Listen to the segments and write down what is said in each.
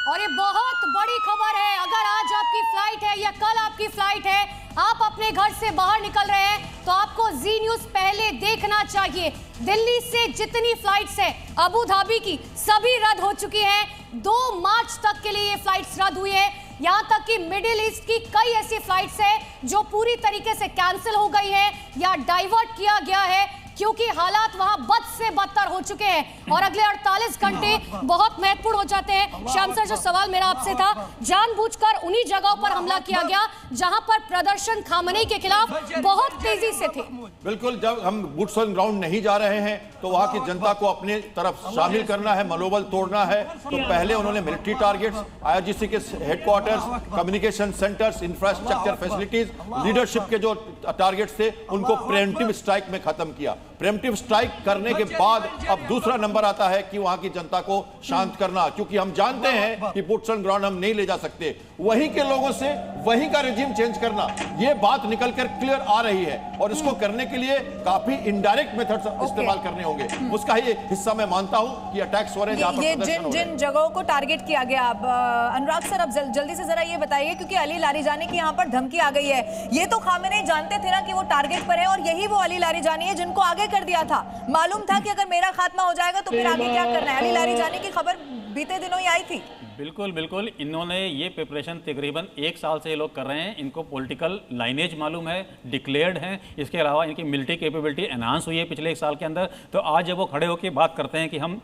और ये बहुत बड़ी खबर है। अगर आज आपकी फ्लाइट है या कल आपकी फ्लाइट है, आप अपने घर से बाहर निकल रहे हैं तो आपको जी न्यूज पहले देखना चाहिए। दिल्ली से जितनी फ्लाइट्स है अबू धाबी की सभी रद्द हो चुकी हैं। 2 मार्च तक के लिए ये फ्लाइट्स रद्द हुई है। यहाँ तक कि मिडिल ईस्ट की कई ऐसी फ्लाइट्स है जो पूरी तरीके से कैंसिल हो गई है या डाइवर्ट किया गया है, क्योंकि हालात वहां बद से बदतर हो चुके हैं और अगले 48 घंटे बहुत महत्वपूर्ण हो जाते हैं। श्याम सर, जो सवाल मेरा आपसे था, जानबूझकर उन्हीं जगहों पर हमला किया गया जहां पर प्रदर्शन खामनेई के खिलाफ बहुत तेजी से थे। बिल्कुल, जब हम बूट्स ऑन ग्राउंड नहीं जा रहे हैं तो वहां की जनता को अपने तरफ शामिल करना है, मनोबल तोड़ना है, तो पहले उन्होंने मिलिट्री टारगेट्स, आईआरजीसी के headquarters, communication centres, infrastructure facilities, leadership के जो टारगेट्स थे उनको प्रिवेंटिव स्ट्राइक में खत्म किया। प्रिवेंटिव स्ट्राइक करने के बाद अब दूसरा नंबर आता है कि वहां की जनता को शांत करना, क्योंकि हम जानते हैं कि बूट्स ऑन ग्राउंड हम नहीं ले जा सकते। वहीं के लोगों से वहीं का रेजिम चेंज करना, यह बात निकलकर क्लियर आ रही है और इसको करने के लिए काफी इनडायरेक्ट मेथड्स इस्तेमाल करने होंगे। उसका ही हिस्सा मैं मानता हूं कि अटैक्स हो रहे हैं जहां पर प्रदर्शन हो रहे हैं। जिन जगहों को टारगेट किया गया, अब अनुराग सर अब जल्दी से जरा ये बताइए, क्योंकि अली लारीजानी की यहाँ पर धमकी आ गई है। ये तो खामेनेई जानते थे ना कि वो टारगेट पर है और यही वो अली लारीजानी है जिनको आगे कर दिया था। मालूम था कि अगर मेरा खात्मा हो जाएगा तो फिर आगे क्या करना है। अली लारीजानी की खबर बीते दिनों ही आई थी। बिल्कुल बिल्कुल, इन्होंने ये प्रिपरेशन तकरीबन 1 साल से ये लोग कर रहे हैं। इनको पॉलिटिकल लाइनेज मालूम है, डिक्लेयर्ड हैं। इसके अलावा इनकी मिलिट्री कैपेबिलिटी एनहांस हुई है पिछले 1 साल के अंदर। तो आज जब वो खड़े होकर बात करते हैं कि हम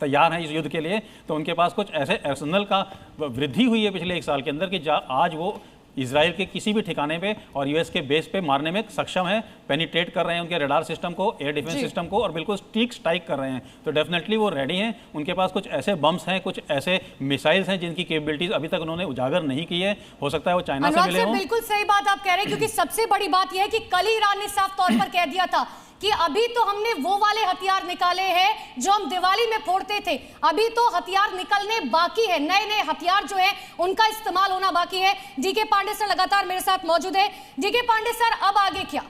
तैयार हैं इस युद्ध के लिए, तो उनके पास कुछ ऐसे अर्सेनल का वृद्धि हुई है पिछले 1 साल के अंदर कि आज वो इजराइल के किसी भी ठिकाने पे और यूएस के बेस पे मारने में सक्षम है, पेनिट्रेट कर रहे हैं उनके रडार सिस्टम को, एयर डिफेंस सिस्टम को, और बिल्कुल स्ट्रीक स्ट्राइक कर रहे हैं। तो डेफिनेटली वो रेडी हैं। उनके पास कुछ ऐसे बम्स हैं, कुछ ऐसे मिसाइल्स हैं जिनकी कैपेबिलिटीज अभी तक उन्होंने उजागर नहीं की है। हो सकता है वो चाइना से मिले हों। बिल्कुल सही बात आप कह रहे हैं, क्योंकि सबसे बड़ी बात यह है कि कल ही ईरान ने साफ तौर पर कह दिया था कि अभी तो हमने वो वाले हथियार निकाले हैं जो हम दिवाली में फोड़ते थे, अभी तो हथियार निकलने बाकी है। नए नए हथियार जो है उनका इस्तेमाल होना बाकी है। डीके पांडे सर लगातार मेरे साथ मौजूद है। डीके पांडे सर, अब आगे क्या?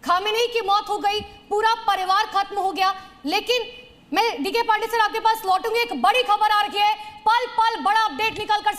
खामेनेई की मौत हो गई, पूरा परिवार खत्म हो गया, लेकिन मैं डीके पांडे सर आपके पास लौटूंगी। एक बड़ी खबर आ रही है, पल पल बड़ा अपडेट निकलकर